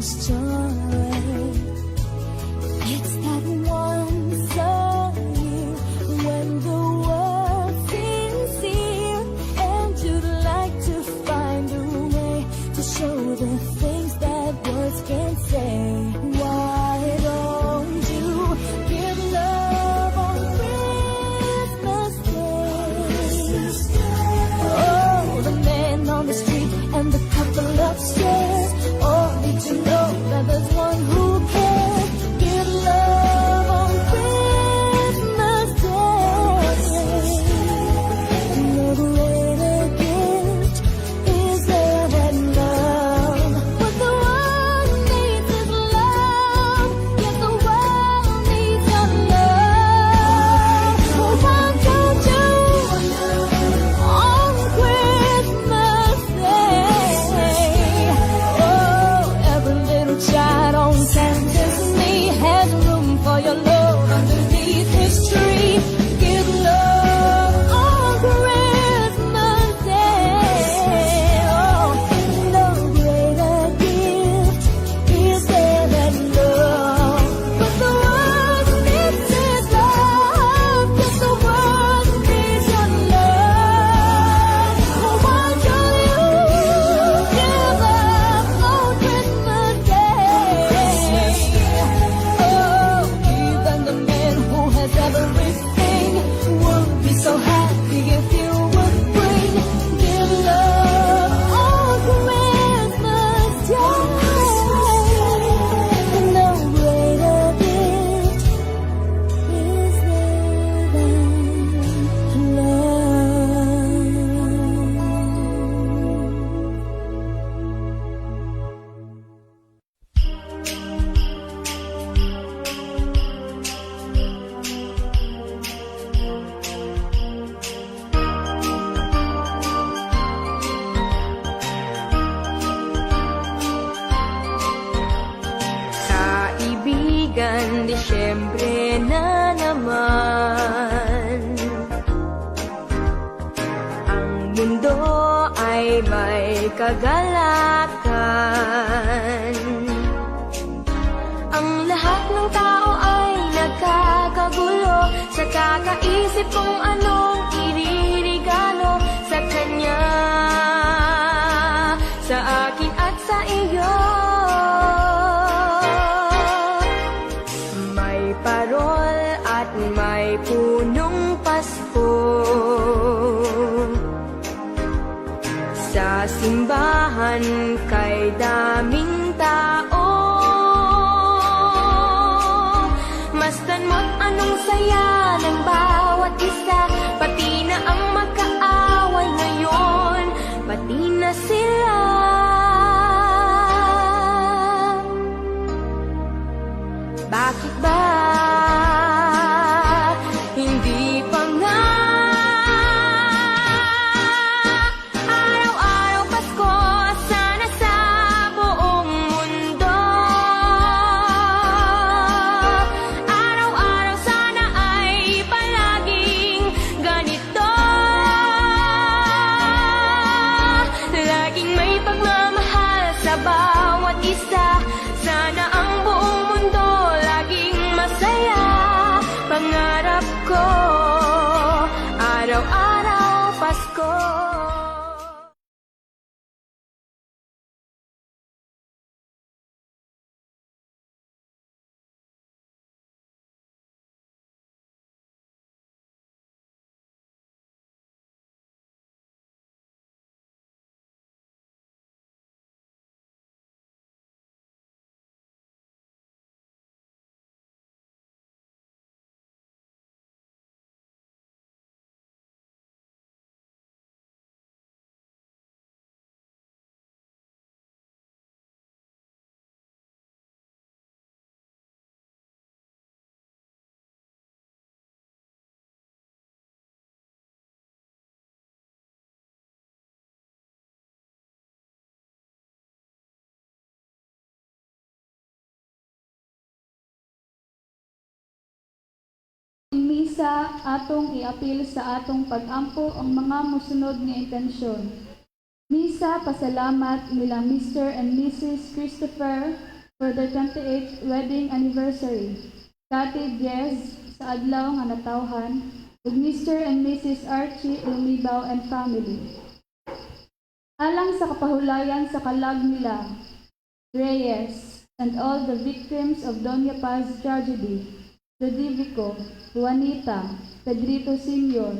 just joy. It's that once a year when the world seems here, and you'd like to find a way to show the things that words can't say. Why don't you give love on Christmas Day? Oh, the man on the street and the couple upstairs all need to know that there's one who cares. Give love on Christmas Day. No greater gift is there than love. What the world needs is love. Yes, the world needs your love. So why don't you on Christmas Day? Oh, every little child on Santa's knee has room for your love underneath his tree. Give love on Christmas Day. Oh, no greater gift is there than love. But the world needs is love. Yes, the world needs your love. So why don't you give up on Christmas Day? Oh, even the man who has everything would be so happy if you would bring. Give love on Christmas Day. No greater gift is there than Kaibigan, Disyembre na naman. Ang mundo ay may kagalakan. Ang lahat ng tao ay nagkakagulo sa kakaisip kung anong iririgalo sa kanya, sa akin at sa iyo. May parol at may punong Pasko sa simbahan kay daming tao. Masdan mo't anong saya ng bawat isa, pati na ang magkaaway ngayon, pati na sila. Bakit ba hindi pa nga araw-araw Pasko, sana sa buong mundo? Araw-araw sana ay palaging ganito. Laging may pagmamahal sa bawat isa. Sana ang buong mundo laging masaya. Pangarap ko, araw-araw Pasko. Misa atong iapil sa atong pag-ampo ang mga mosunod nga intensyon. Misa pasalamat nila Mr. and Mrs. Christopher for their 28th wedding anniversary. Kati Diaz sa adlaw nga natawhan, ug Mr. and Mrs. Archie Lumibaw and family. Alang sa kapahulayan sa kalag nila, Reyes, and all the victims of Doña Paz tragedy, Ludovico, Juanita, Pedrito Sr.,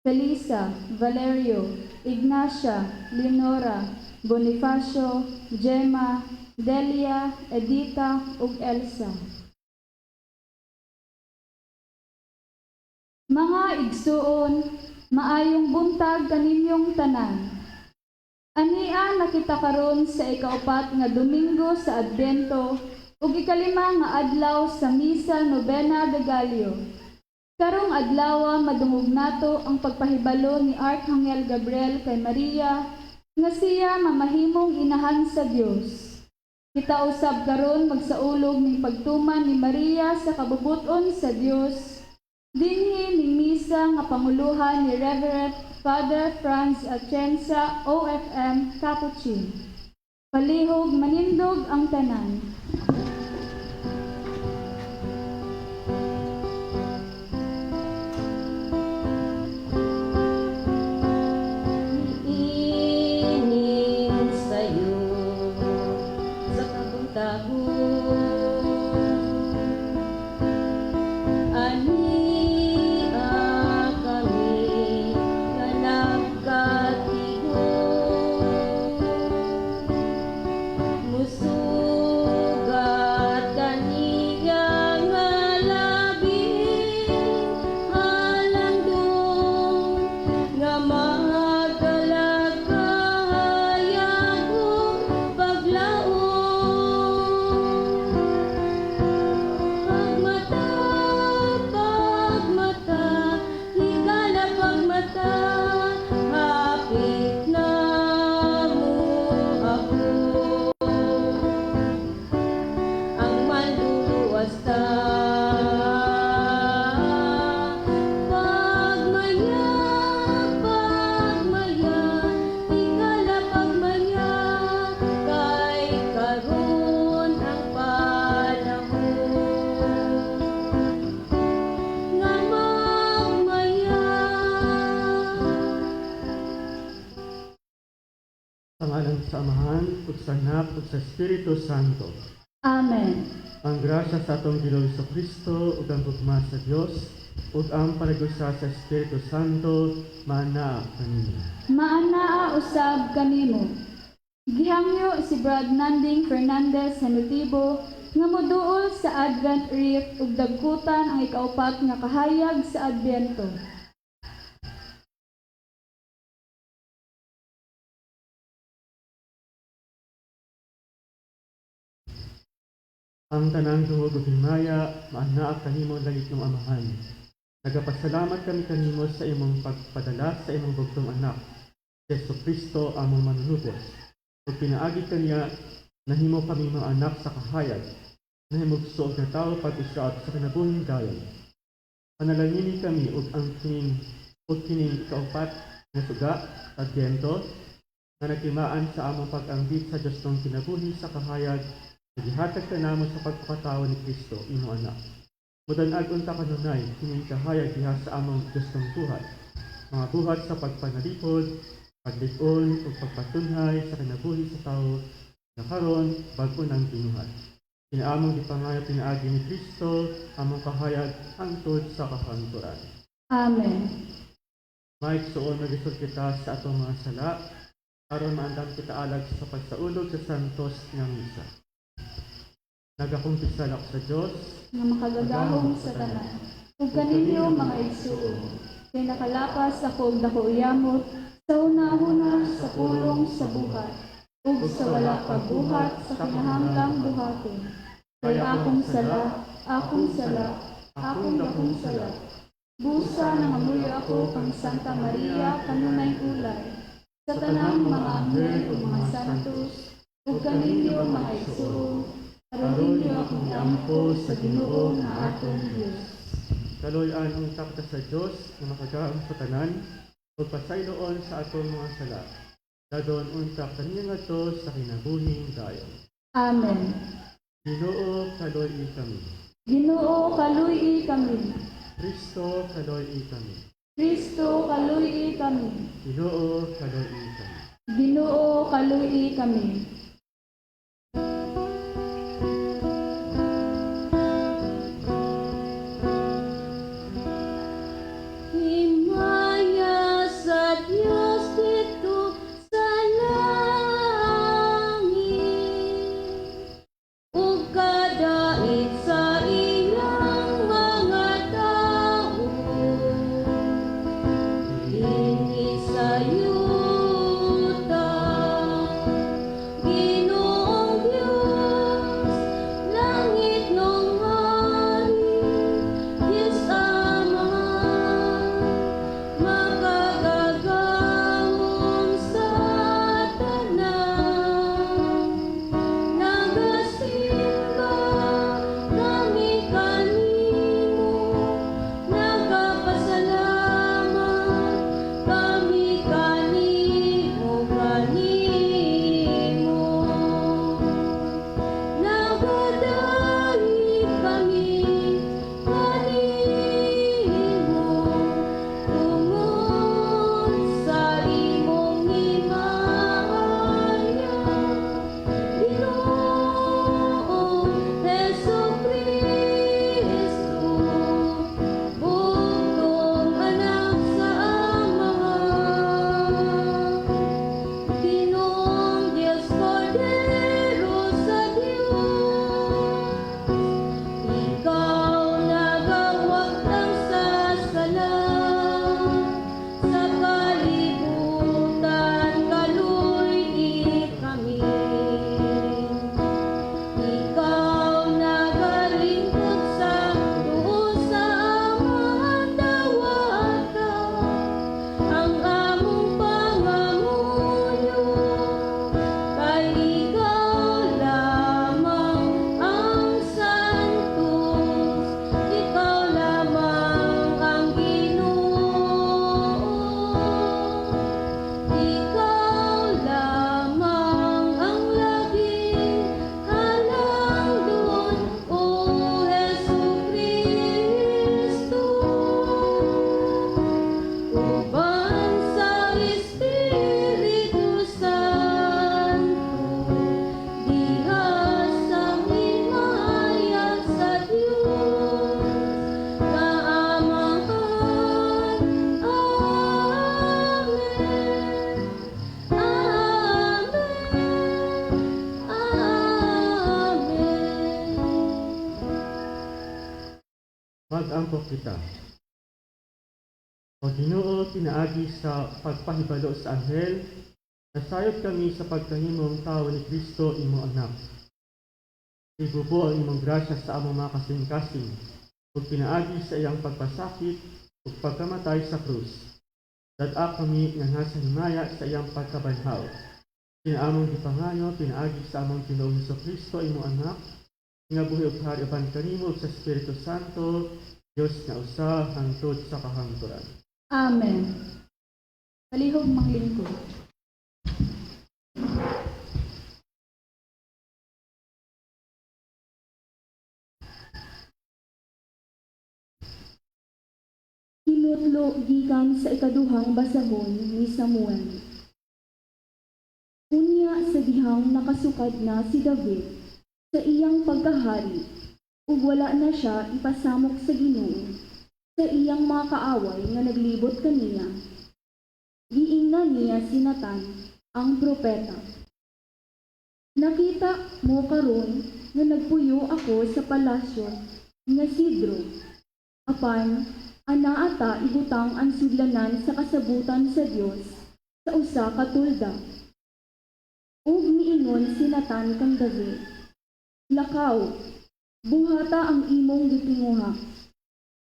Felisa, Valerio, Ignacia, Leonora, Bonifacio, Gemma, Delia, Edita, ug Elsa. Mga igsuon, maayong buntag kaninyong tanan. Ania nakita karon sa ikaupat nga Domingo sa Adbento ug ikalima nga adlaw sa Misa Novena de Gallo. Karong adlaw madungog nato ang pagpahibalo ni Arkanghel Gabriel kay Maria nga siya mamahimong inahan sa Dios. Kita usab karon magsaulog ning pagtuman ni Maria sa kabubuton sa Dios dinhi ning misa nga panguluhan ni Reverend Father Franz Atienza, OFM, Capuchin. Palihog manindog ang tanan. Iinin sa'yo sa kabuntagon. Ania kami nga nagkatigon. Musugat kaniya nga labing halandong nga magkalagkahayag kong paglaon. Pagmata, higala pagmata, hapit na mo ako. Ang manluluwas ta. Pagmaya, higala pagmaya, kay karon ang panahon nga magmaya. Sa ngalan sa Amahan, ug sa Anak, ug sa Espiritu Santo. Amen. Ang grasya sa atong Ginoong Kristo ug ang gugma sa Dios ug ang panagusa sa Espiritu Santo maana kaninyo. Maanaa usab kanimo. Gihangyo si Brad Nanding Fernandez Hanutibo nga moduol sa Advent Wreath ug dagkutan ang ikaupat nga kahayag sa Adbento. Ang tanang tungod ug himaya maana kanimo langit ng Amahan. Nagapasalamat kami kanimo sa imong pagpadala sa imong bugtong anak, Jesu Kristo among manunubos. Ug pinaagi kaniya nahimo kami mga anak sa kahayag, nahimugso og natawo pag-usab sa kinabuhing dayon. Panalangini kami ug ang kining kaupat nga suga, Adbento, nga nagtimaan sa among pag-anggit sa Dios ng kinabuhi sa kahayag, nagihatag ka namo sa pagpakatawa ni Kristo, imo anak. Mudanag unta kanunay, kining kahayag diha sa among Dios ng buhat. Mga buhat sa pagpanalipod, paglig-on, ug pagpatunhay sa kinabuhi sa tao, na karon bag-o nang tinuhat. Pinaamong gipangayo pinaagi ni Kristo, among kahayag hangtod sa kahangturan. Amen. May suon nagisod kita sa atong mga sala, aron maandam kita alag sa pagsaulog sa santos nga misa. Nagakumpisal ako sa Diyos, Nga makagagahong sa tanan. Ug kaninyo mga igsuon, kay nakalapas ako og dako uyamot sa una-una sa pulong sa buhat, ug sa wala pagbuhat sa kinahanglang buhaton. Kay akong sala, akong dakong sala. Busa nangamuyo ako kang Santa Maria kanunay ulay. Sa tanang mga anghel ug mga santos, ug kaninyo mga igsuon, aron ninyo akong iampo sa Ginoo nga atong Dios. kaloy-an unta kita sa Diyos na makagaang sa tanan, ug pasayloon sa atong mga sala. Dadon unta kaniya nga to sa kinabuhing dayon. Amen. Ginoo kaluoy kami. Ginoo kaluy kami. Kristo kaluoy kami. Kristo kaluy kami. Ginoo kaluoy kami. Ginoo kaluy kami. Himaya sa Diyos dito sa langit, ug kadait sa iyang mga tao, dinhi sa yuta, Ginoong Diyos, langit nung hari, Diyos Ama, makagagahom sa tanan. Nagasimba kami kanimo, nagapasalamat kami kanimo. Nagadaig kami kanimo, tungod sa imong himaya, Ginoong Hesukristo, bugtong anak sa Ama. Ginoong Diyos, Kordero sa Diyos, ikaw nagawag ng sasala sa kalibutan, kaluy kami. Ikaw nagalingkod sa tuo sa amang dawata, ang among pangamuyo, kay ikaw lamang ang santos, ikaw lamang ang Ginoo, ikaw lamang ang laging halangdon, O Hesukristo. Uban sa Espiritu Santo, diha sa himaya sa Diyos kaamahan. Amen. Amen. Amen. Mag-ampo kita. O Ginoo, pinaagi sa pagpahibalo sa anghel, nasayod kami sa pagkahimong tao ni Kristo, imong anak. Ibubo ang imong grasya sa among mga kasing-kasing, ug pinaagi sa iyang pagpasakit ug pagkamatay sa krus. Dad-a kami nga nasa himaya sa iyang pagkabanhaw. Kinaamong gipangayo, pinaagi sa among Ginoong Hesukristo, imong anak, nga buhi ug hari uban kanimo ug sa Espiritu Santo, Dios nga usa hangtod sa kahangturan. Amen. Palihog manglingkod. Hinutlo gikan sa ikaduhang basahon ni Samuel. Unya sa dihang nakasukad na si David sa iyang pagkahari, ug wala na siya ipasamok sa Ginoo sa iyang mga kaaway nga naglibot kaniya. Giingnan niya si Natan, ang propeta. Nakita mo karon nga nagpuyo ako sa palasyo nga sidro. Apan, anaata ibutang ang sudlanan sa kasabutan sa Dios sa usa ka tulda. Ug niingon si Natan kang David, lakaw, buhata ang imong gitinguha,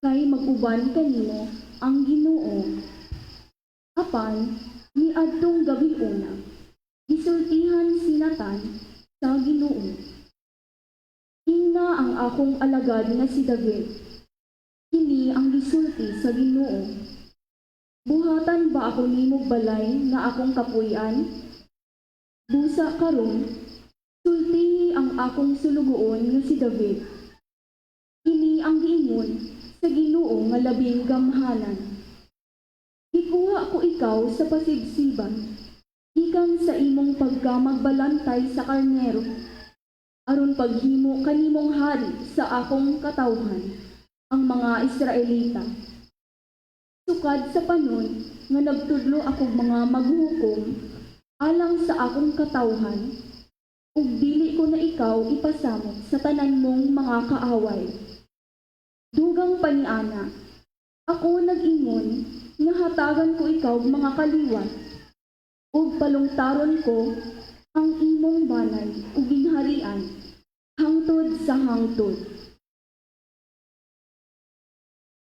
kay mag-uban kanimo ang Ginoo. Apan, niadtong gabi una, gisultihan si Natan sa Ginoo. Ingna ang akong alagad na si David, kini ang gisulti sa Ginoo. Buhatan ba ako nimog balay nga akong kapuy-an? Busa karon, Sulti ang akong sulugoon nga si David. Ini ang giingon sa Ginoo nga labing gamhanan. Gikuha ko ikaw sa pasibsiban, ikan sa imong pagkamagbalantay sa karnero, aron paghimo kanimong hari sa akong katawhan, ang mga Israelita. Sukad sa panon nga nagtudlo akong mga maghukom alang sa akong katawhan, ug dili ko na ikaw ipasamot sa tanan mong mga kaaway. Dugang paniana, ako nag-ingon nga hatagan ko ikaw mga kaliwat, ug palungtaron ko ang imong banay ug ginharian hangtod sa hangtod.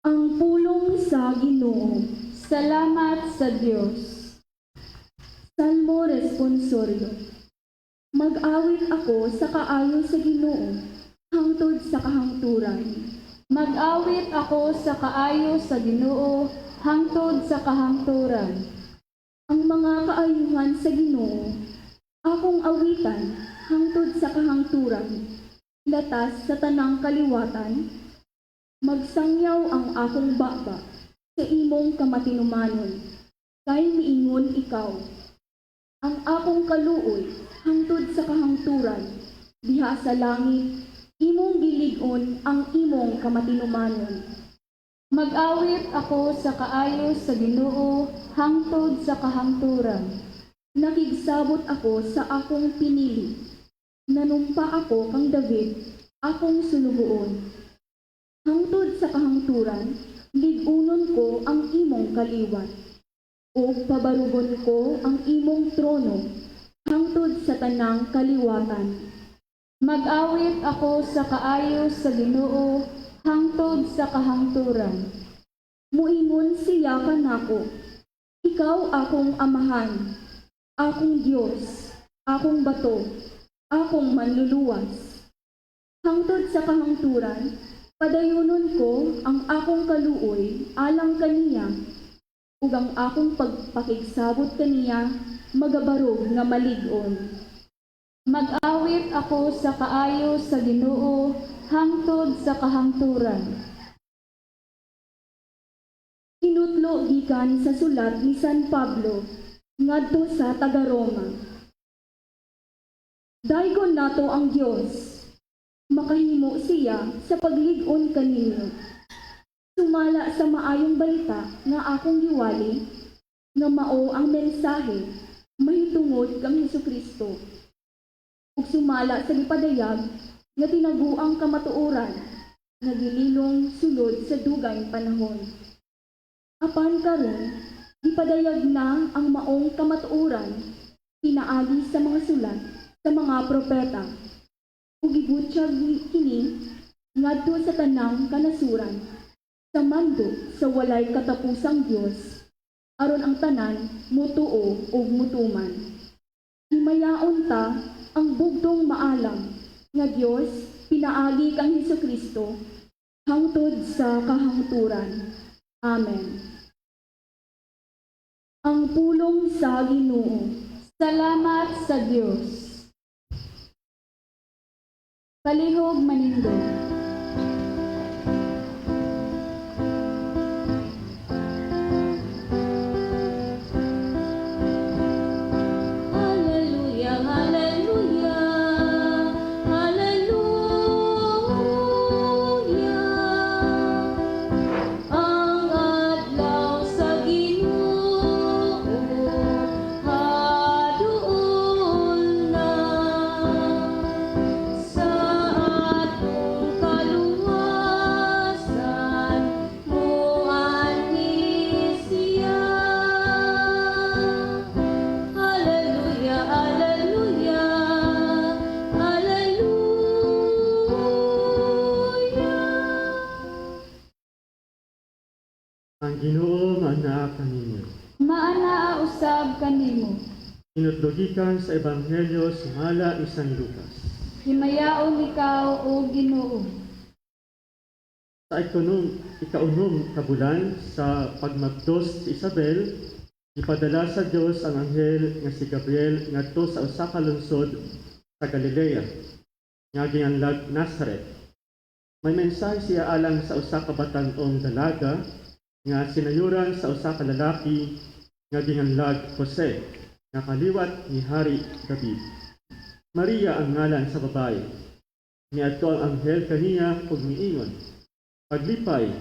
Ang pulong sa Ginoo. Salamat sa Diyos. Salmo responsoryo. Mag-awit ako sa kaayo sa Ginoo hangtod sa kahangturan. Mag-awit ako sa kaayo sa Ginoo hangtod sa kahangturan. Ang mga kaayuhan sa Ginoo akong awitan hangtod sa kahangturan. Latas sa tanang kaliwatan, magsangyaw ang akong baba sa imong kamatinumanon, kay miingon ikaw. Ang akong kaluoy hangtod sa kahangturan, diha sa langit, imong gilig-on ang imong kamatinumanon. Mag-awit ako sa kaayo sa Ginoo hangtod sa kahangturan. Nakigsabot ako sa akong pinili, nanumpa ako kang David, akong sulugoon. Hangtod sa kahangturan, ligunon ko ang imong kaliwat, o pabarugon ko ang imong trono, hangtod sa tanang kaliwatan. Mag-awit ako sa kaayo sa Ginoo hangtod sa kahangturan. Muingon siya kanako, ikaw akong amahan, akong Diyos, akong bato, akong manluluwas. Hangtod sa kahangturan, padayunon ko ang akong kaluoy alang kaniya, ug ang akong pagpakigsabot kaniya magabarog nga malig-on. Mag-awit ako sa kaayo sa Ginoo hangtod sa kahangturan. Kinutlo gikan sa sulat ni San Pablo ngadto sa taga-Roma. Daygon nato ang Dios, makahimo siya sa paglig-on kaninyo. Sumala sa maayong balita nga akong giwali, nga mao ang mensahe mahitungod kang Hesukristo. Ug sumala sa gipadayag nga tinaguang kamatuoran nga gililong sulod sa dugay panahon. Apan karon gipadayag na ang maong kamatuoran pinaagi sa mga sulat sa mga propeta, ug gibutyag kini ngadto sa tanang kanasuran, sa mando sa walay katapusang Dios, aron ang tanan mutuo ug mutuman. Himayaon ta ang bugtong maalam nga Dios pinaagi kang Hesukristo hangtod sa kahangturan. Amen. Ang pulong sa Ginoo. Salamat sa Diyos. Palihog manindog. Hallelujah, hallelujah, hallelujah. Ang adlaw sa Ginoo haduol na, sa atong kaluwasan muanhi siya. Hallelujah, hallelujah, hallelujah. Ang Ginoo nga anaa kaninyo. Maanaa usab kanimo. Kinutlogikan sa Ebanghelyo sumala ni San Lucas. Himayaon ikaw o Ginoo. Sa ikaunom ka bulan sa pagmagdos si Isabel, ipadala sa Dios ang anghel nga si Gabriel ngadto sa usa ka lungsod sa Galilea, nga ginganlag Nazareth. May mensahe siya alang sa usa ka batan-ong dalaga nga sinayuran sa usa ka lalaki nga ginganlag Jose, nga kaliwat ni Hari David. Maria ang ngalan sa babae. Niadto ang anghel kaniya ug miingon, paglipay,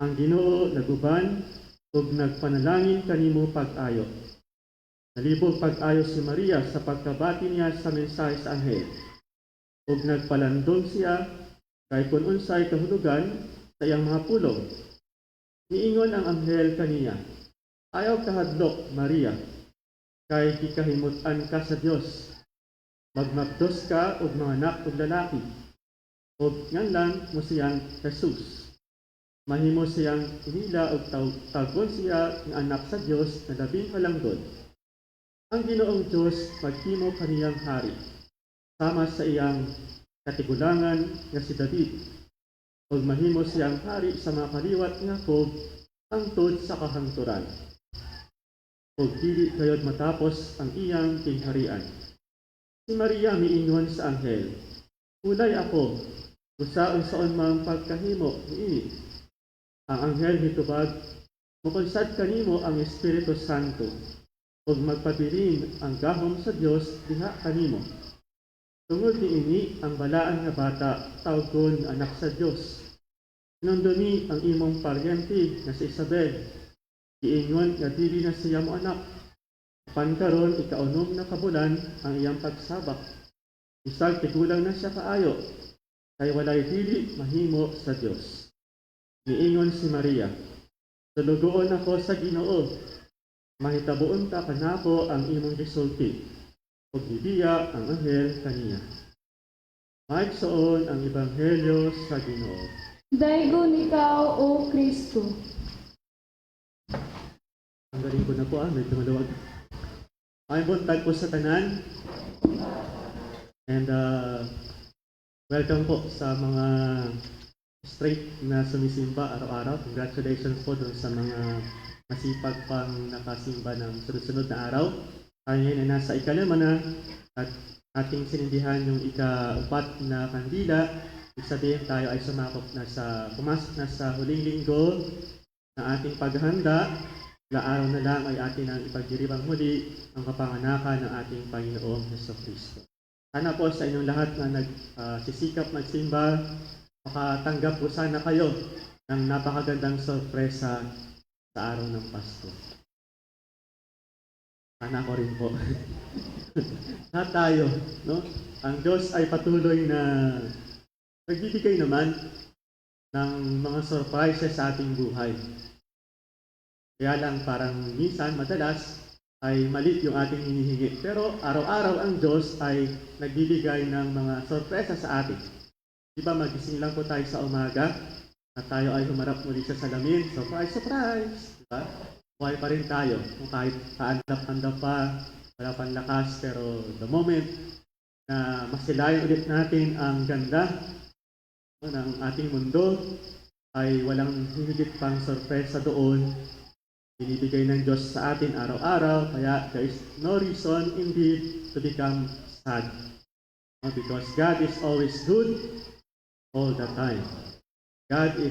ang Ginoo naguban ug nagpanalangin kanimo pag-ayo. Nalibog pag-ayo si Maria sa pagkabati niya sa mensahe sa anghel. Ug nagpalandong siya kay kun unsay kahulugan sa iyang mga pulong. Miingon ang anghel kaniya, ayaw kahadlok, Maria, kay gikahimutan ka sa Dios. Magmagdos ka og mga anak ug lalaki. Ug nganlan mo siyang Jesus. Mahimo siyang inila ug tagon siya ng anak sa Dios na labing halangdon. Ang Ginoong Dios maghimo kaniyang hari, sama sa iyang katigulangan nga si David. Ug mahimo siyang hari sa mga kaliwat nga Jacob hangtod sa kahangturan. Ug dili gayud matapos ang iyang kingharian. Si Maria miingon sa anghel, ulay ako, usaon mang pagkahimo niini. Ang anghel mitubag, mukunsad kanimo ang Espiritu Santo, ug magpabilin ang gahom sa Dios diha kanimo. Tungod niini ang balaan nga bata tawgon anak sa Dios. Nunduni ang imong paryente nga si Isabel. Giingon nga dili na siya mo anak. Pankaron ikaunom na kabulan ang iyang pagsabak. Bisag tigulang na siya kaayo, kay walay dili mahimo sa Dios. Niingon si Maria, tulugoon ako sa Ginoo. Mahitabuon ta kanako ang imong gisulti. Ug gibiya ang anghel kaniya. Maigsoon ang ebanghelyo sa Ginoo. Daygon ikaw, O Kristo. Ang galing ko na po medyo maluwag. Ay buntag po sa tanan. And welcome po sa mga straight na sumisimba araw-araw. Congratulations po dun sa mga masipag pang nakasimba ng sunod-sunod na araw. Tayo ngayon ay nasa ikalima na at ating sinindihan yung ika-4 na kandila. Ibig sabihin tayo ay pumasok na sa huling linggo ng ating paghahanda. Ilang araw na lang ay atin ang ipagdiribang muli ang kapanganakan ng ating Panginoong Jesucristo. Sana po sa inyong lahat na nagsisikap magsimba, makatanggap po sana kayo ng napakagandang sorpresa sa araw ng Pasko. Sana ko rin po. Lahat tayo, no? Ang Diyos ay patuloy na nagbibigay naman ng mga surprises sa ating buhay. Kaya lang parang minsan, madalas, ay maliit yung ating hinihingi. Pero araw-araw ang Diyos ay nagbibigay ng mga sorpresa sa atin. Di ba magising lang po tayo sa umaga at tayo ay humarap muli sa salamin. Surprise, surprise! Di ba? Buhay pa rin tayo. Kung kahit kaandap-andap pa, wala pang lakas. Pero the moment na masilayan ulit natin ang ganda ng ating mundo, ay walang higit pang sorpresa doon. Binibigay ng Diyos sa atin araw-araw, kaya there is no reason indeed to become sad. Because God is always good all the time. God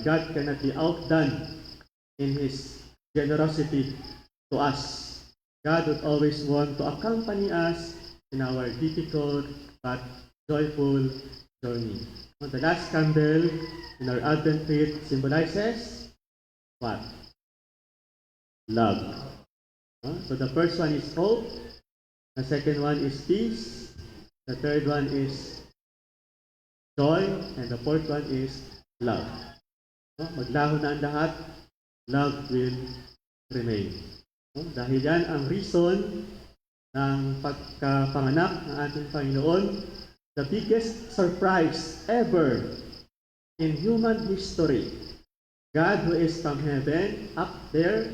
cannot be outdone in His generosity to us. God would always want to accompany us in our difficult but joyful journey. The last candle in our Advent wreath symbolizes what? Love. So the first one is hope, the second one is peace, the third one is joy, and the fourth one is love. Maglaho na ang lahat, love will remain. Dahil yan ang reason ng pagkapanganak ng ating Panginoon, the biggest surprise ever in human history. God who is from heaven, up there,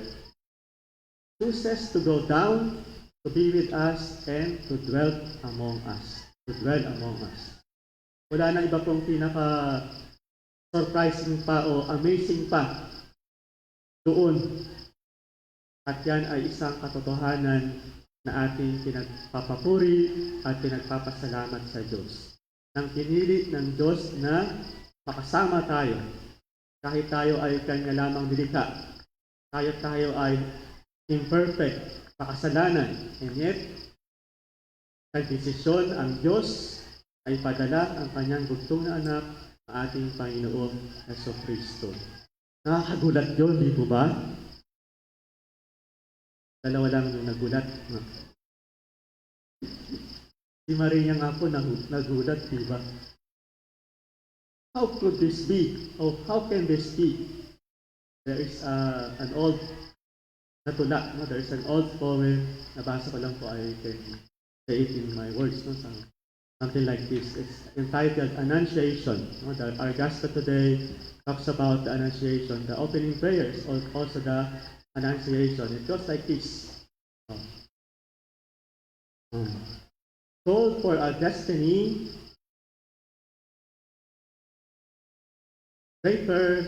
chooses to go down to be with us and to dwell among us. Wala na iba pong pinaka-surprising pa o amazing pa doon. At yan ay isang katotohanan na ating pinagpapapuri at pinagpapasalamat sa Diyos. Nang pinili ng Diyos na makasama tayo, kahit tayo ay Kanya lamang nilikha, kahit tayo ay imperfect, makasalanan, and yet, nagdesisyon ang Diyos ay padala ang Kanyang bugtong na anak, ang ating Panginoong Jesucristo. Nakakagulat yun, di po ba? Dalawa lang yung nagulat. Si Maria nga po nagulat, di ba? How could this be? Oh, how can this be? There is an old natula, no? There is an old poem, nabasa ko lang po, I can say it in my words, no? Something like this. It's entitled Annunciation. No? Our gospel today talks about the Annunciation, the opening prayers, also the Annunciation. It goes like this. Called for a destiny greater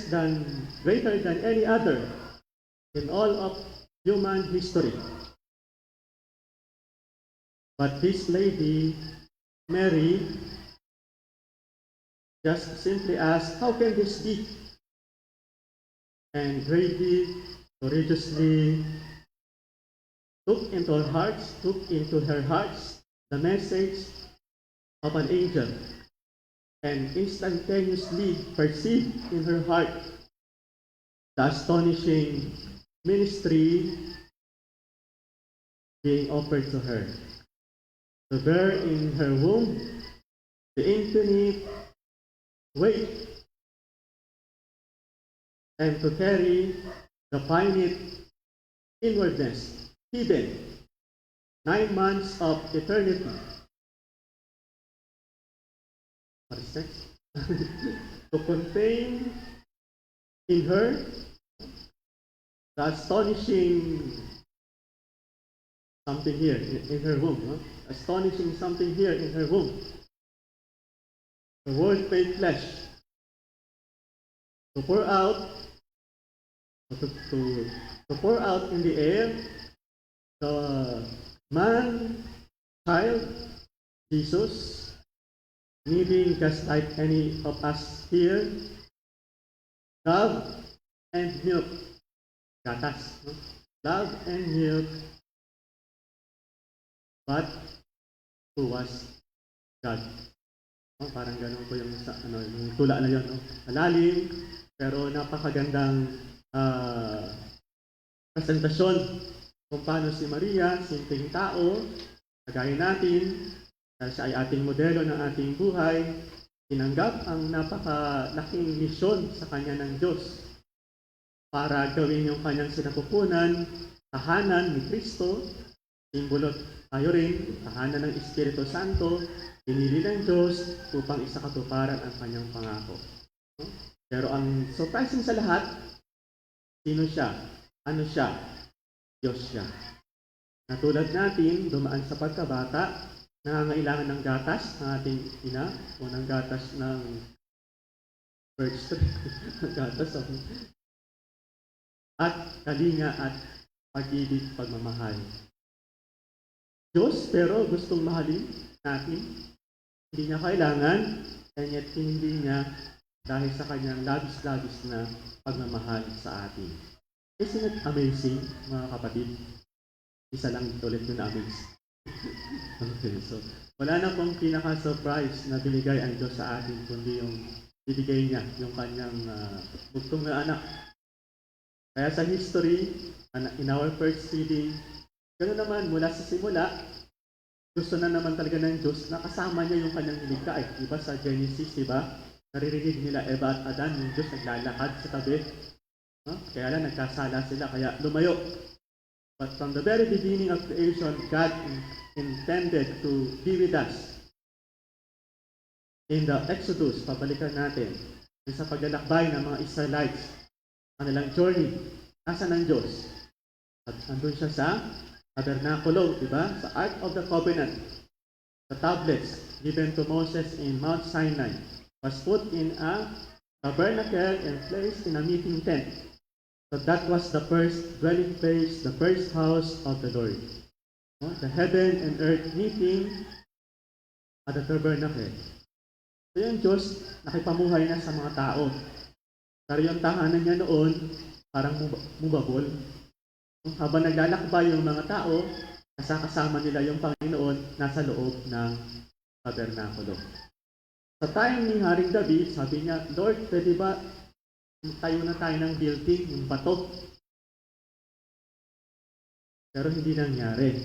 than any other in all of human history. But this lady, Mary, just simply asked, how can this be? And gravely, courageously took into her hearts the message of an angel, and instantaneously perceived in her heart the astonishing ministry being offered to her. To bear in her womb the infinite weight and to carry the finite inwardness hidden 9 months of eternity. What is that? To contain in her the astonishing something here in her womb. No? Astonishing something here in her womb. The Word made flesh. To pour out in the air the man, child, Jesus, needing just like any of us here, love and milk. Gatas. No? Love and milk. But who was God? Oh, parang ganun po yung tula na yun. No? Malalim, pero napakagandang presentasyon kung paano si Maria, simpleng tao, kagaya natin, dahil siya ay ating modelo ng ating buhay, tinanggap ang napakalaking misyon sa kanya ng Diyos para gawin yung kanyang sinapupunan, tahanan ni Kristo, simbolo tayo rin, tahanan ng Espiritu Santo, pinili ng Diyos upang isakatuparan ang kanyang pangako. Pero ang surprising sa lahat, sino siya? Ano siya? Diyos siya. Natulad natin, dumaan sa pagkabata, nangangailangan ng gatas ng ating ina o ng gatas ng birds gatas at kalinga at pag-ibig, pagmamahal. Diyos pero gustong mahalin natin. Hindi niya kailangan, and yet hindi niya dahil sa kanyang labis-labis na pagmamahal sa atin. Isn't it amazing, mga kapatid? Isa lang ulit yung na-amaze. Okay, so wala na pong pinaka-surprise na binigay ang Diyos sa atin, kundi yung bibigay niya, yung kanyang bugtong na anak. Kaya sa history, in our first reading, gano'n naman, mula sa simula, gusto na naman talaga ng Diyos na kasama niya yung kanyang nilikha. Diba sa Genesis, diba? Naririnig nila Eva at Adan, yung Diyos naglalakad sa tabi. Kaya lang, nagkasala sila, kaya lumayo. But from the very beginning of creation, God intended to be with us. In the Exodus, pabalikan natin, sa paglalakbay ng mga Israelites, kanilang journey, nasa ng Diyos. At andun siya sa tabernakulo, di ba? Sa Ark of the Covenant. The tablets given to Moses in Mount Sinai was put in a tabernacle and placed in a meeting tent. So that was the first dwelling place, the first house of the Lord. No? The heaven and earth meeting at the tabernacle. So yung Diyos, nakipamuhay na sa mga tao. Pero yung tahanan niya noon, parang mubabol. Habang naglalakbay yung mga tao, kasama nila yung Panginoon nasa loob ng tabernakulo. Sa time ni Haring David, sabi niya, Lord, pwede ba tayo na tayo ng building, yung bato? Pero hindi nangyari.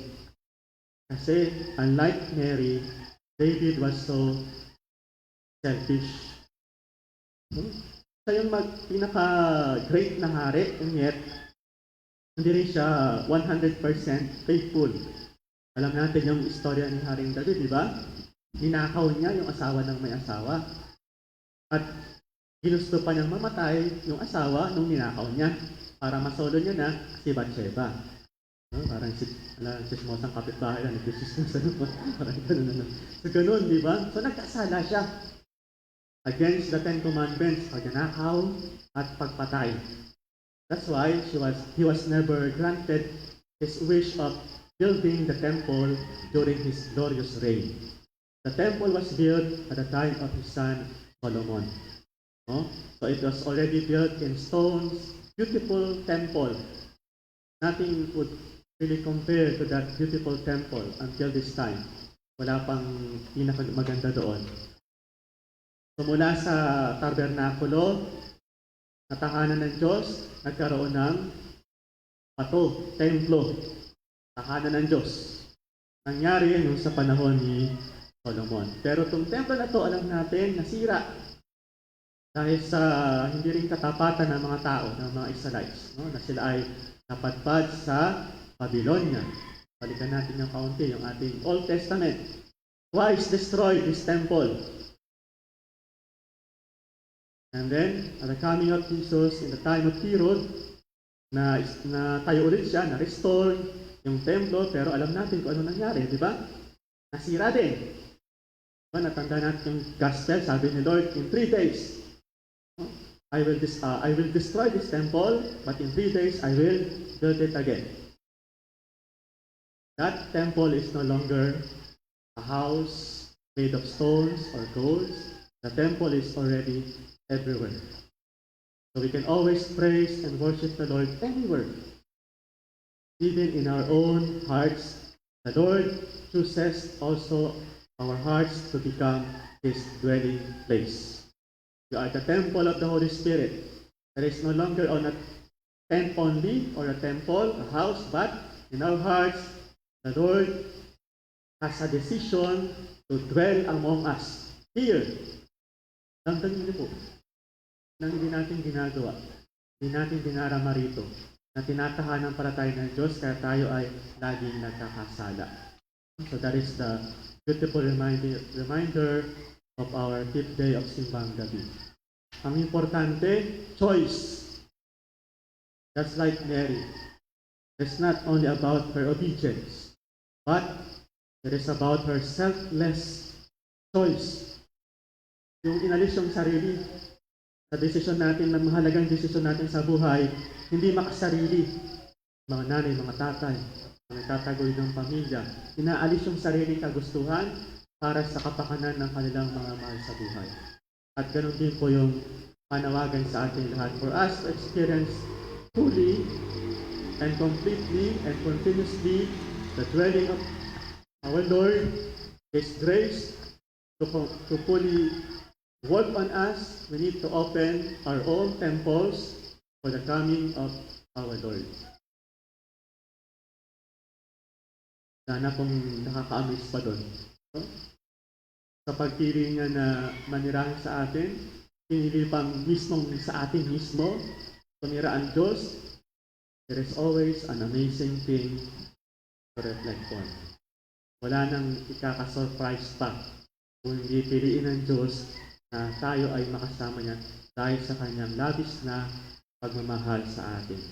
Kasi unlike Mary, David was so selfish. Siya yung pinaka-great na hari, and yet, hindi rin siya 100% faithful. Alam natin yung istorya ni Haring David, di ba? Ninakaw niya yung asawa ng may asawa. At ginusto pa niyang mamatay yung asawa nung ninakaw niya para masolo niya na si Bathsheba. No? Parang sismosang kapitbahay lang, parang ganun. So ganun, di ba? So nagkasala siya against the Ten Commandments, pagnanakaw at pagpatay. That's why he was never granted his wish of building the temple during his glorious reign. The temple was built at the time of his son Solomon. No? So it was already built in stones, beautiful temple. Nothing would really compare to that beautiful temple until this time. Wala pang pinakamaganda doon. So mula sa tabernakulo, na tahanan ng Diyos, nagkaroon ng bato, templo, tahanan ng Diyos. Nangyari yun sa panahon ni Solomon. Pero itong templo na to, alam natin, nasira dahil sa hindi rin katapatan ng mga tao, ng mga Israelites, no? Na sila ay napadpad sa Babylonia. Balikan natin yung kaunti, yung ating Old Testament. Twice destroyed this temple. And then, at the coming of Jesus in the time of Herod, na tayo ulit siya, na-restore yung templo, pero alam natin kung ano nangyari, di ba? Nasira din. Diba, natanda natin yung gospel, sabi ni Lord, in 3 days, I will destroy this temple, but in 3 days, I will build it again. That temple is no longer a house made of stones or gold. The temple is already everywhere. So we can always praise and worship the Lord anywhere. Even in our own hearts, the Lord chooses also our hearts to become His dwelling place. You are the temple of the Holy Spirit. There is no longer on a tent only or a temple, a house, but in our hearts, the Lord has a decision to dwell among us. Here, damdamin niyo po, nang hindi natin ginagawa, hindi natin dinarama rito, na tinatahanan para tayo ng Diyos, kaya tayo ay laging nagkakasala. So that is the beautiful reminder of our 5th day of Simbang Gabi. Ang importante, choice. Just like Mary. It's not only about her obedience, but it is about her selfless choice. Yung inalis yung sarili sa desisyon natin, na mahalagang desisyon natin sa buhay, hindi makasarili. Mga nanay, mga tatay, mga tatagoy ng pamilya, inaalis yung sarili kagustuhan para sa kapakanan ng kanilang mga mahal sa buhay. At ganoon din po yung panawagan sa ating lahat, for us to experience fully and completely and continuously the dwelling of our Lord, His grace to fully work on us. We need to open our own temples for the coming of our Lord. Sana kung nakaka-amaze pa doon. No? Sa pagpili niya na manirahan sa atin, pinili pang mismong sa atin mismo, tumira ang Diyos. There is always an amazing thing to reflect on. Wala nang ikaka-surprise pa kung hindi piliin ng Diyos na tayo ay makasama niya dahil sa kanyang labis na pagmamahal sa atin.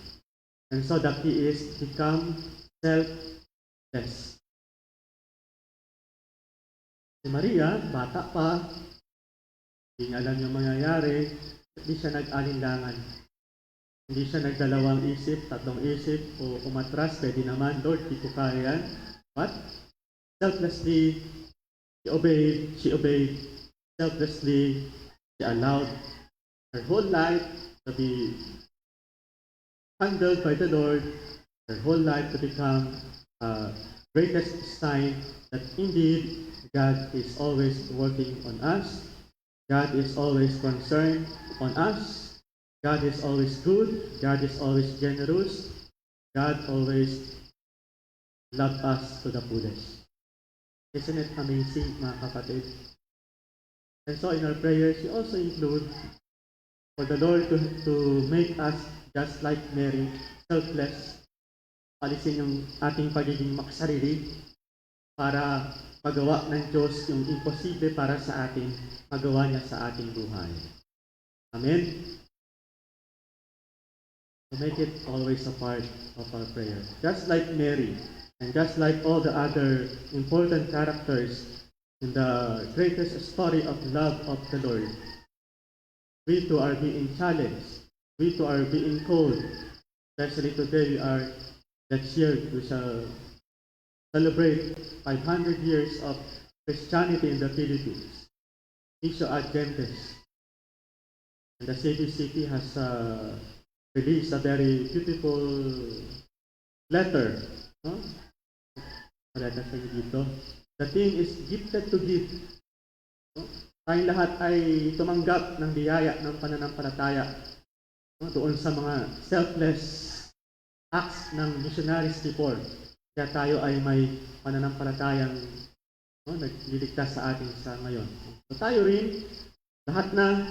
And so the key is become selfless. Si Maria, bata pa, hindi niya alam yung mangyayari, hindi siya nag-alinlangan. Hindi siya nagdalawang isip, tatlong isip, o umatras, pwede naman, Lord, di ko kaya yan. But, selflessly, she obeyed, selflessly, she allowed her whole life to be handled by the Lord, her whole life to become a greatest sign that indeed God is always working on us, God is always concerned on us, God is always good, God is always generous, God always loves us to the fullest. Isn't it amazing, mga kapatid? And so in our prayers, we also include for the Lord to make us just like Mary, selfless, alisin yung ating pagiging makasarili para magawa ng Diyos yung imposible para sa atin, magawa niya sa ating buhay. Amen? To make it always a part of our prayer. Just like Mary, and just like all the other important characters in the greatest story of love of the Lord, we too are being challenged. We too are being called. Especially today, we are next year we shall celebrate 500 years of Christianity in the Philippines. Issue Adventist. And the CBCP has released a very beautiful letter. No? Letter sa dito. The theme is gifted to give. No? Tayong lahat ay tumanggap ng biyaya ng pananampalataya, no? Doon sa mga selfless acts ng missionaries before. Kaya tayo ay may pananampalatayang nagliligtas sa atin sa ngayon. So tayo rin, lahat na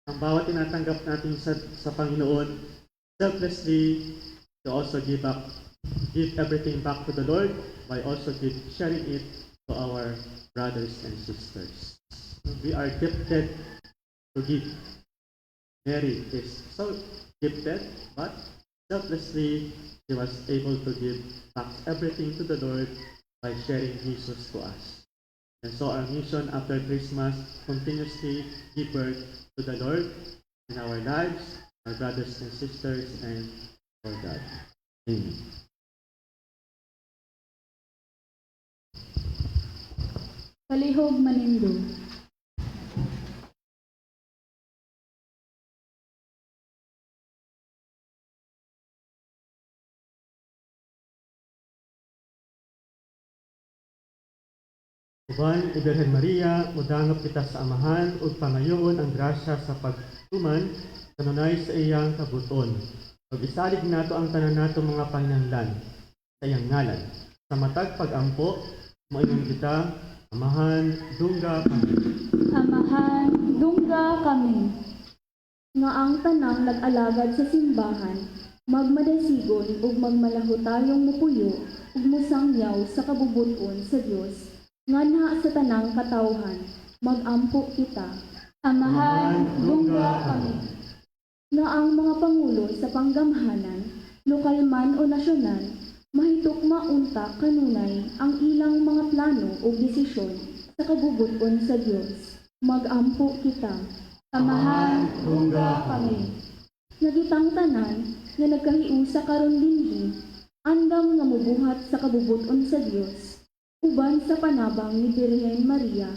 ang bawat tinatanggap natin sa Panginoon, selflessly to also give everything back to the Lord by also sharing it to our brothers and sisters. We are gifted to give. Mary is so gifted, but selflessly she was able to give back everything to the Lord by sharing Jesus to us. And so our mission after Christmas continuously give birth to the Lord in our lives, our brothers and sisters, and for God. Amen. Palihog manindo. Uban, Iberhen Maria, mudangap kita sa amahan, ug pangayoon ang grasya sa pagtuman, kanunay sa iyang kabuton. Ug isalig nato ang tanan nato mga panginahanglan sa iyang ngalan. Sa matag pagampo, moingon kita, amahan, dungga kami. Amahan, dungga kami. Nga ang tanang nag-alagad sa simbahan, magmadasigon ug magmalaho tayong mupuyo ug musangyaw sa kabubuton sa Dios. Nganha sa tanang katawhan, magampo kita. Amahan, dungga kami. Nga ang mga pangulo sa panggamhanan, lokal man o nasyonal, mahitukma unta kanunay ang ilang mga plano o desisyon sa kabubuton sa Dios. Magampo kita. Amahan, dungga kami. Nagitang tanan nga nagkahiusa karon dinhi, andam nga mubuhat sa kabubuton sa Dios. Uban sa panabang ni Birhen Maria,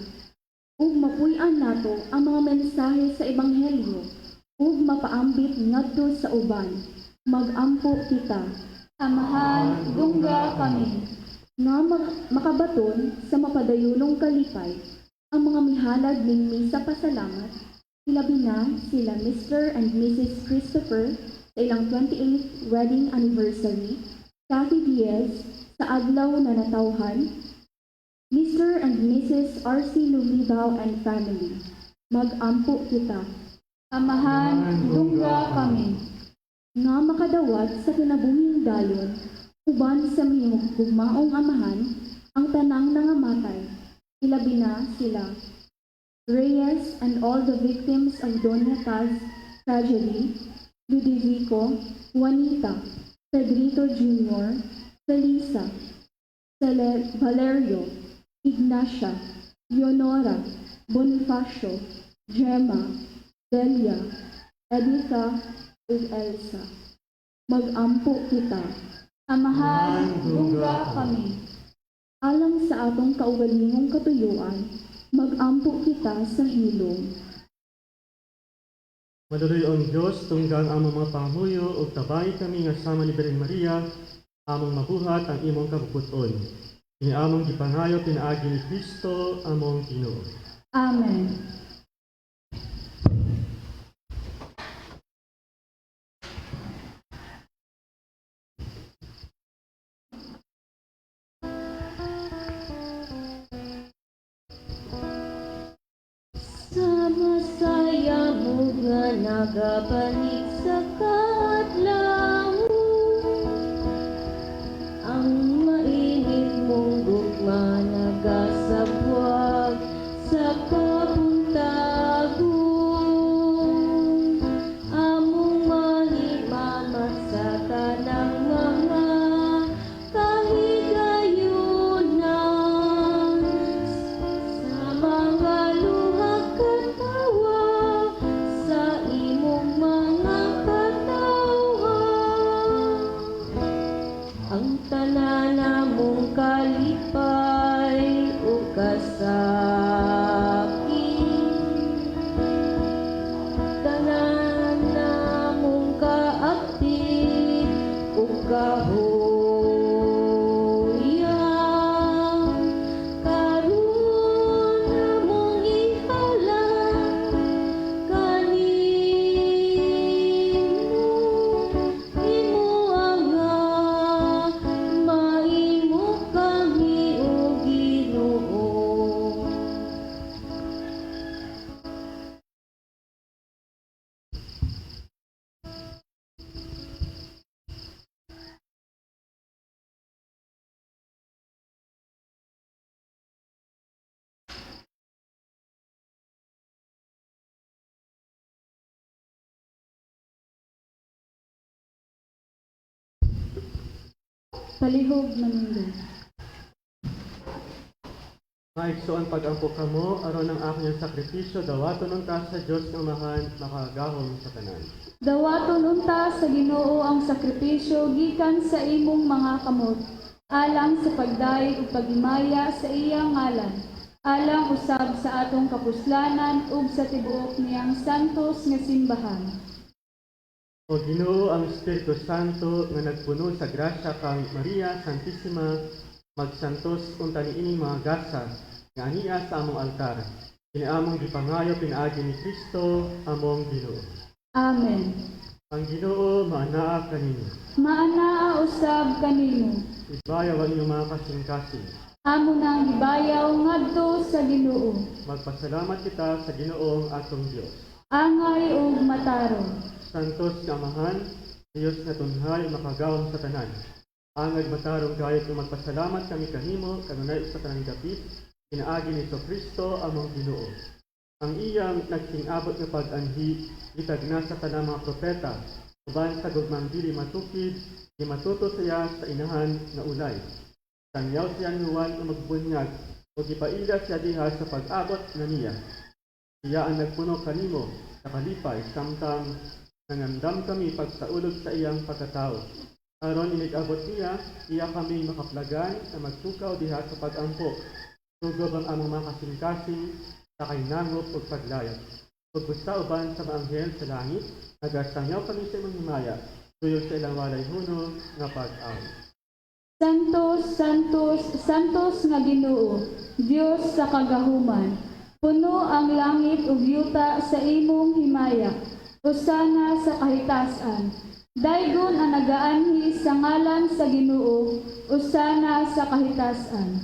ug mapuy-an nato ang mga mensahe sa Ebanghelyo, ug mapaambit ngadto sa uban, magampo kita. Amahan, dungga kami. Nga makabaton sa mapadayulong kalipay, ang mga mihalad ning misa pasalamat, hilabi na sila Mr. and Mrs. Christopher sa ilang 28th wedding anniversary, Cathy Diaz sa adlaw na natawhan, Mr. and Mrs. R.C. Lumibao and family, magampo kita. Amahan, dungga kami. Nga makadawat sa kinabuhing dayon, uban sa mahimugmaong amahan, ang tanang nangamatay, ilabi na sila Reyes and all the victims of Doña Paz tragedy, Ludovico, Juanita, Pedrito Jr., Felisa, Valerio, Ignacia, Leonora, Bonifacio, Gemma, Delia, Editha, ug Elsa. Mag-ampo kita. Amahan, dungga kami. Alang sa atong kaugalingong katuyuan, mag-ampo kita sa hilom. Maduluyong Diyos, tunggang among mga panghuyo, ug tabay kami nga sama ni Birhen Maria, among mabuhat ang imong kabubuton. Ini among gipangayo pinaagi ni Kristo, among Ginoo. Amen. Sa masaya mo nga nagabalik sa kadlaw, ang mainit mong gugma nagasabwag sa kabuntagon. Among mahimamat sa tanang mga kahigayunan, sa mga luha katawa, sa imong mga katawhan. Ang tanan namong kalipay o kasakit, tanan namong kaakit o kahuyan, karon namong ihalang kanimo. Himuanga maimo kami o Ginoo. Palihog manundo. Maigsoon pag-ampo kamo, aron ang aking sakripisyo, dawaton unta sa Diyos ng Amahan, makagahom sa tanan. Dawaton unta sa Ginoo ang sakripisyo gikan sa imong mga kamot, alang sa pagdayeg ug paghimaya sa iyang ngalan, alang usab sa atong kapuslanan ug sa tibuok niyang santos nga simbahan. O Ginoo ang Espiritu Santo nga nagpuno sa grasya kang Maria Santissima, magsantos unta niini mga gasa nga aniya sa among altar. Kiniamong gipangayo pinaagi ni Kristo, among Ginoo. Amen. Ang Ginoo maanaa kanimo. Maanaa usab kanimo. Ibayaw ang iyong mga kasing-kasing. Amo nang gibayaw ngadto sa Ginoo. Magpasalamat kita sa Ginoong atong Dios. Angay ug matarong. Santos nga Amahan, Diyos nga tunhay makagawom sa tanan. Angad matarong gayot nga magpasalamat kami kanimo kanunay sa tanang dapit, pinaagi ni Kristo among Ginoo. Ang iyang nagsing-abot nga pag-anhi, itag na sa tanang mga propeta, uban sa gugmang dili matukid, di matuto siya sa inahan nga ulay. Tangyaw siya ni Juan nga magbunyag, o gipaila siya diha sa pag-abot na niya. Siya ang nagpuno kanimo sa kalipay, samtang nangandam kami pagsaulog sa iyang pagkatao. Aron inigabot niya, iya kami makaplagan na magtukaw diha sa pag-ampo. Tugob ang among mga kasing-kasing sa kainangop ug paglayat. Ug busta uban sa mga anghel sa langit, nagasangyaw kami sa imong himaya, tuyog sa ilang walay huno nga pag-aw. Santos, Santos, Santos nga Ginoo, Dios sa kagahuman. Puno ang langit ug yuta sa imong himaya. Usana sa kahitasan. Daygon ang nagaanhi sa ngalan sa Ginoo, usana sa kahitasan.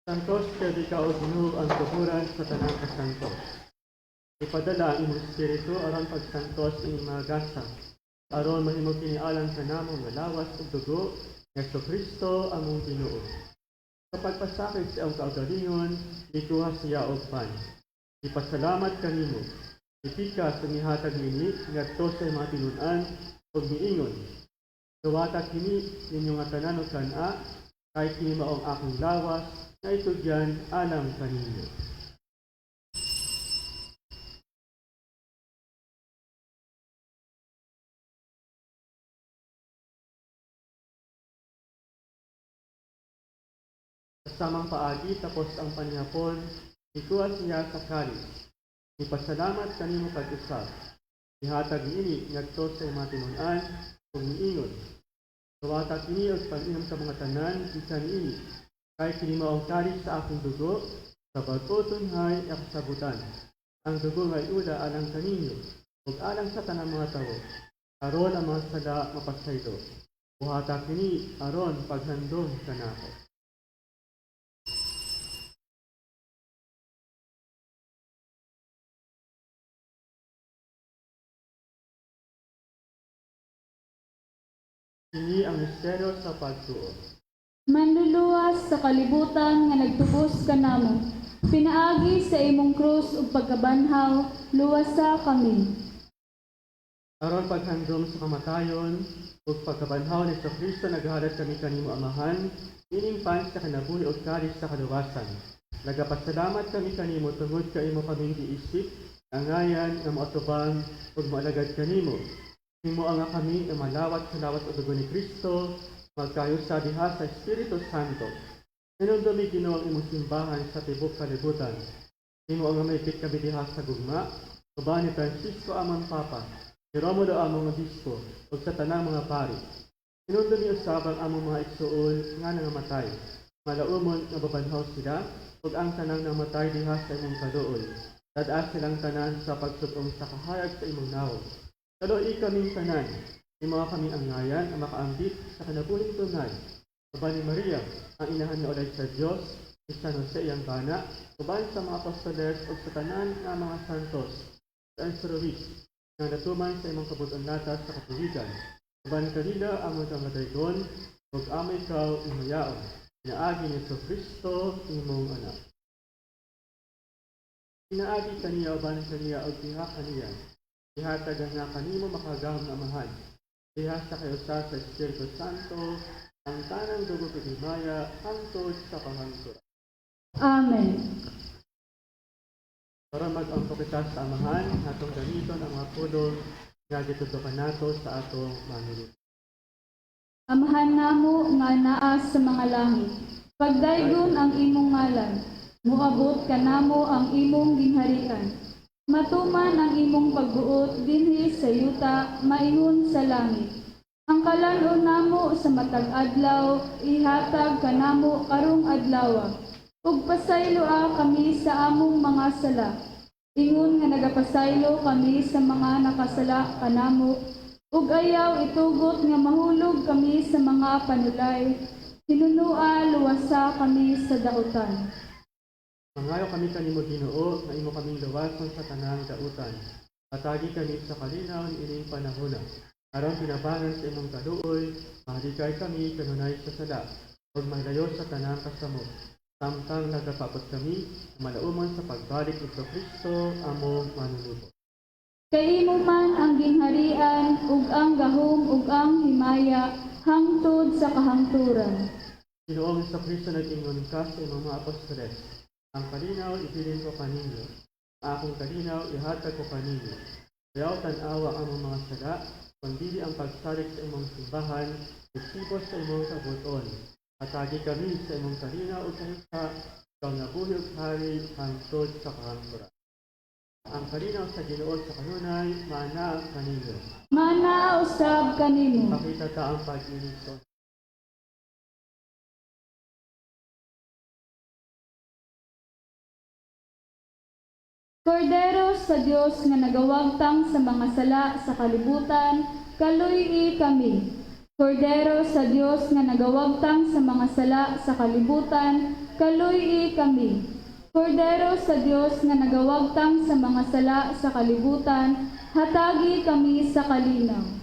Santos kay ikaw o Ginoo ang tuguran sa tanang kasantos. Ipadala ang imong espiritu aron pagsantos ining mga gasa, aron mahimong kinialang sa namong nga lawas ug dugo ni Kristo among Ginoo. Sa pagpasakit sa iyong kaugalingon, ikuha siya og pan. Ipasalamat kanimo. Ipika sa mihatag nini ngadto sa mga tinun-an ug miingon. Gawata kini ninyo nga tanan ug kana, kay kini maong akong lawas na itugyan alang kaninyo. kasamang paagi tapos ang panihapon, ikuha siya sa kalis. Ipasalamat kanimo pag-usap. Ihatag niini ngadto sa mga tinunan ug miingon. Tuwata kini og pag-inom sa mga tanan bisan niini. Kay kini mao ang kalis sa akong dugo, sa bag-oton hay akasabutan. Ang dugo nga iuda alang kaninyo ug alang sa tanang mga tawo. Aron ang mga sala mapasaylo. Buhata kini aron paghandom kanako. Kini ang misteryo sa pagtuo. Manluluwas sa kalibutan nga nagtubos kanamo. Pinaagi sa imong krus ug pagkabanhaw, luwasa kami. Aron paghandom sa kamatayon ug pagkabanhaw ni Kristo naghalat kami kanimo Amahan, ining pan sa kinabuhi ug kalis sa kaluwasan. Nagapasalamat kami kanimo tungod kay imo kaming giisip, angayan nga moatubang ug moalagad kanimo. Himo nga kami nga malawat sa lawat ug dugo ni Kristo, magkayusa diha sa Espiritu Santo. Hinumdumi Ginoo ang imong simbahan sa tibok kalibutan. Himo nga maipit kami diha sa gugma, uban ni Francisco among Papa, ni Romulo among Obispo, ug sa tanang mga pari. Hinumdumi usab ang among mga igsuon nga nangamatay. Malaumon nga babanhaw sila, ug ang tanang namatay diha sa imong kaluoy. Dad-as silang tanan sa pagsugong sa kahayag sa imong nawong. Kaluoy kaming tanan, imo kami angayan ang makaambit sa kinabuhing tunay. Uban ni Maria, ang inahan ni Olay sa Diyos, ni San Jose iyang bana, uban sa mga apostoles ug sa tanan nga mga santos, sa Ruiz, nga natuman sa imong kabuton latas sa katuligan. Uban kanila ang mga daygon, ug amay ikaw imayaon, inaagi ni Kristo imong anak. Inaagi kaniya uban kaniya ug diha kaniya. Ihatag nga kanimo makagahom na Amahan. Diha sa kayusa sa Espiritu Santo, ang tanang dugo pagimaya, hangtod sa kahangturan. Amen. Para mag-angko kita sa Amahan, atong gamiton ang mga pulong nga gitutukan nato sa atong manunod. Amahan namo nga naa sa mga langit. Pagdaygon ang imong ngalan. Muabot kanamo ang imong ginharian. Matuman ang imong pagbuot dinhi sa yuta, maingon sa langit. Ang kalanon namo sa matag adlaw, ihatag kanamo karong adlaw. Ug pasayloa kami sa among mga sala. Ingon nga nagapasaylo kami sa mga nakasala kanamo. Ug ayaw itugot nga mahulog kami sa mga panulay. Hinunua luwasa kami sa dautan. Mangayo kami kanimo Ginoo, nga imo kaming luwason sa tanang dautan. Atagi kami sa kalinaw ni ining panahona. Aron pinabangan sa imong kaluoy, mahaligay kami kanunay sa sala, ug mahilayo sa tanang kasamo. Samtang nagapapot kami, malaumon sa pagbalik ni Kristo among manunubos. Kay imo man ang ginharian, ug ang gahom, ug ang himaya, hangtod sa kahangturan. Ginoong Kristo nag-ingon ka sa imong mga apostoles. Ang kalinaw ibilin ko kaninyo, akong kalinaw ihatag ko kaninyo. Ayaw tanawa ang mga sala, kundi ang pagsalig sa imong simbahan, isipos sa imong kabuton. Atagi kami sa imong kalinaw ug kahisa, ikaw nabuhi ug hari hangtod sa kahangturan. Ang kalinaw sa Ginoo sa kanunay, mana kaninyo. Mana usab kanimo. Pakita ta ang pag-inigson. Kordero sa Dios nga nagawagtang sa mga sala sa kalibutan, kaluy-i kami. Kordero sa Dios nga nagawagtang sa mga sala sa kalibutan, kaluy-i kami. Kordero sa Dios nga nagawagtang sa mga sala sa kalibutan, hatagi kami sa kalinaw.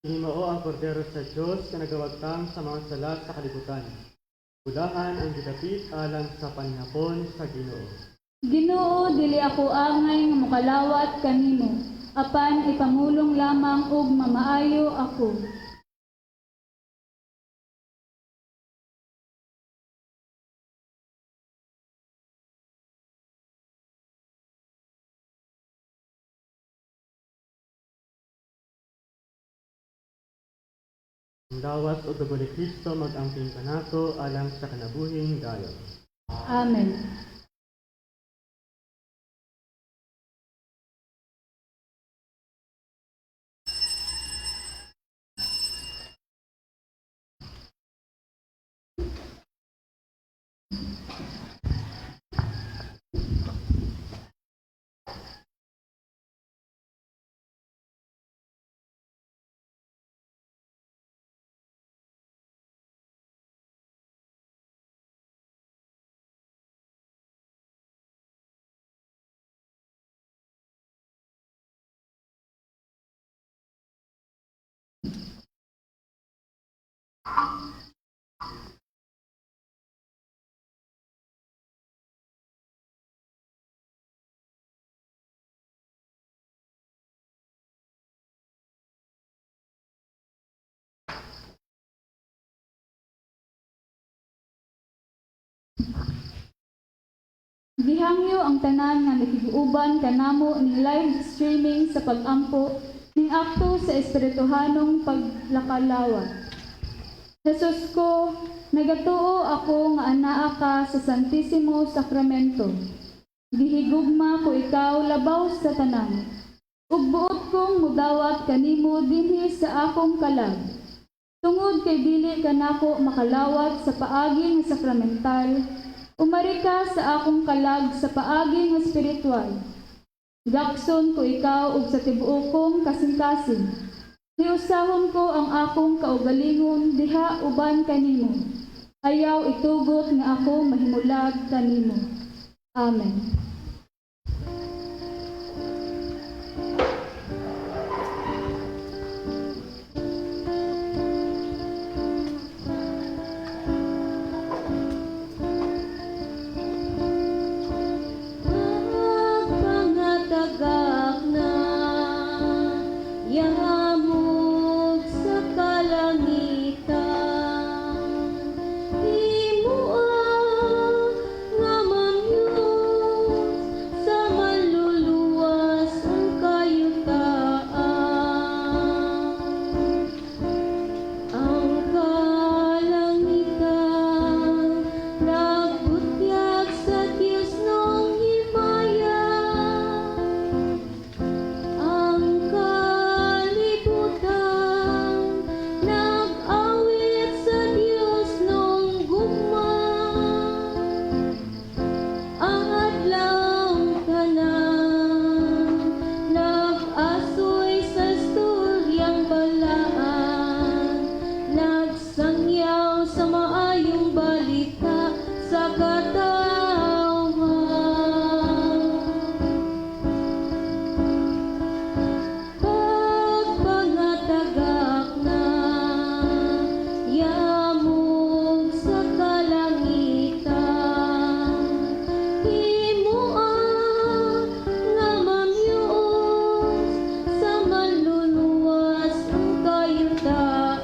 Hinimao ang kordero sa Diyos na nagawagtang sa mga salat sa kalibutan. Ulahan ang gidapit alang sa panihapon sa Ginoo. Ginoo, dili ako angay nga mokalawat kanimo, apan ipamulong lamang ug mamaayo ako. Ang lawas o dugo ni Kristo mag-angking kanato alang sa kanabuhing dayon. Amen. Gihangyo ang tanan nga nakiguuban kanamo ning live streaming sa pag-ampo ning akto sa espirituhanong paglakalawat. Jesus ko, nagatuo ako nga anaa ka sa Santisimo Sakramento. Gihigugma ko ikaw labaw sa tanan. Ug buot kong mudawat kanimo dinhi sa akong kalag. Tungod kay dili kanako makalawat sa paagi nga sakramental, umari ka sa akong kalag sa paagi nga espiritual. Gakson ko ikaw ug sa tibuok kong kasing-kasing. Hiusahon ko ang akong kaugalingon diha uban kanimo. Ayaw itugot nga ako mahimulag kanimo. Amen. Pagpangatagak na yamog sa kalangitan, himuang nga mamyos sa maluluwas ang kayutaan. Ang kalangitan nagbutyag sa Diyos nung himaya. Ang kalibutan nag-awit sa Diyos nung gugma. Ang adlawng tanan nag-asoy sa istoryang balaan, nagsangyaw sa maayong balita sa katawhan. Pagpangatagak na yamog sa kalangitan, himuang nga mamyos sa maluluwas ang kayutaan.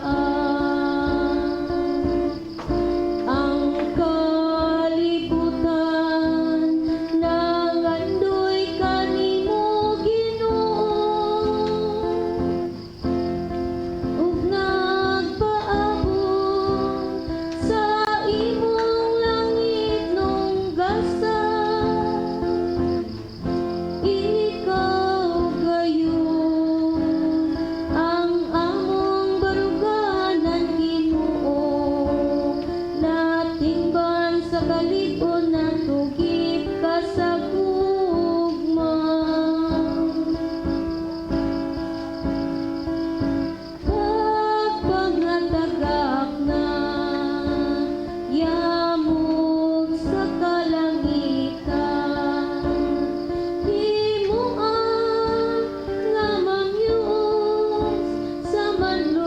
Ang kalibutan nangandoy kanimo, Ginoo, ug nagpaabot sa imong langit nung gasa. Ikaw gayon ang among baruganan, Ginoo, natingban sa kalig-on natugip ka sa gugma. Pagpangatagak na yamog sa kalangitan, himuang nga mamyos sa manluwas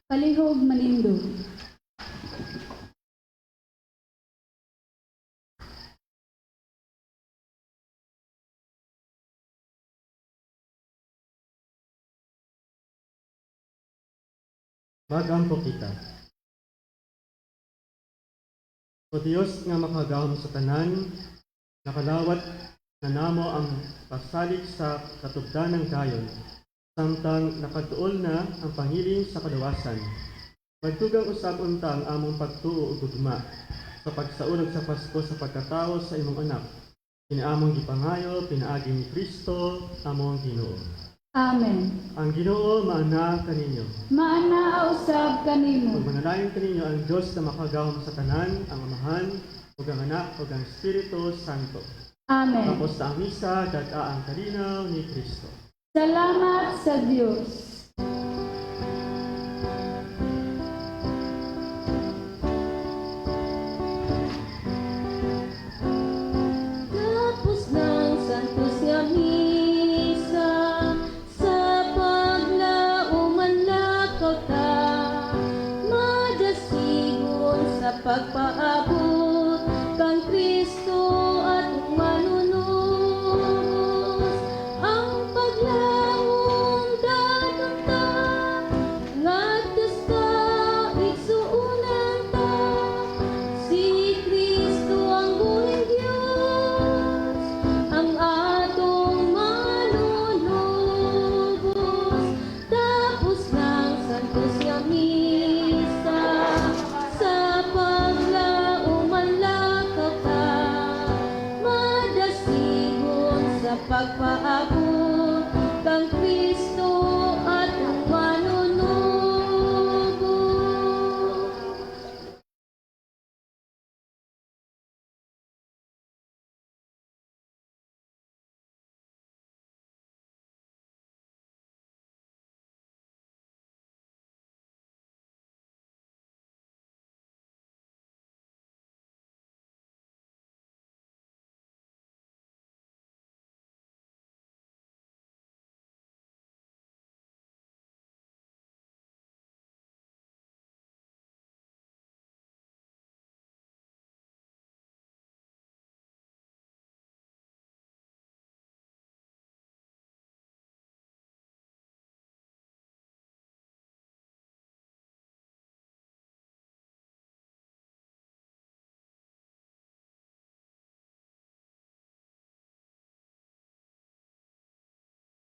Kalihog manindog. Magampo kita. O Dios nga makagahom sa tanan, nakalawat na namo ang pasalig sa katugdanang dayon, samtang nakatuol na ang pangiling sa kalawasan. Magtugang usab unta ang among pagtuo ug gugma sa pagsaulog sa Pasko sa pagkatao sa imong anak. Kiniamong gipangayo pinaagi ni Kristo among Ginoo. Amen. Ang Ginoo maana kaninyo. Maana usab kanimo. Ug manalangin kaninyo ang Dios na makagahom sa tanan, ang Amahan, ug ang Anak, ug ang Espiritu Santo. Amen. Tapos na ang misa, data ang kalinaw ni Kristo. Salamat sa Diyos. Tapos ng Santo Siya Misa, sa paglauman lakaw ta, madasigon sa pagpaabot kang Kristo at manunubos. Ang paglaom dayon ta, ngadtos ka igsuunan ta, si Kristo ang buhay Diyos, ang atong manunubos. Tapos ng Santo Siya Misa, sa paglauman lakaw ta, madasigon sa pagpaabot kang Kristo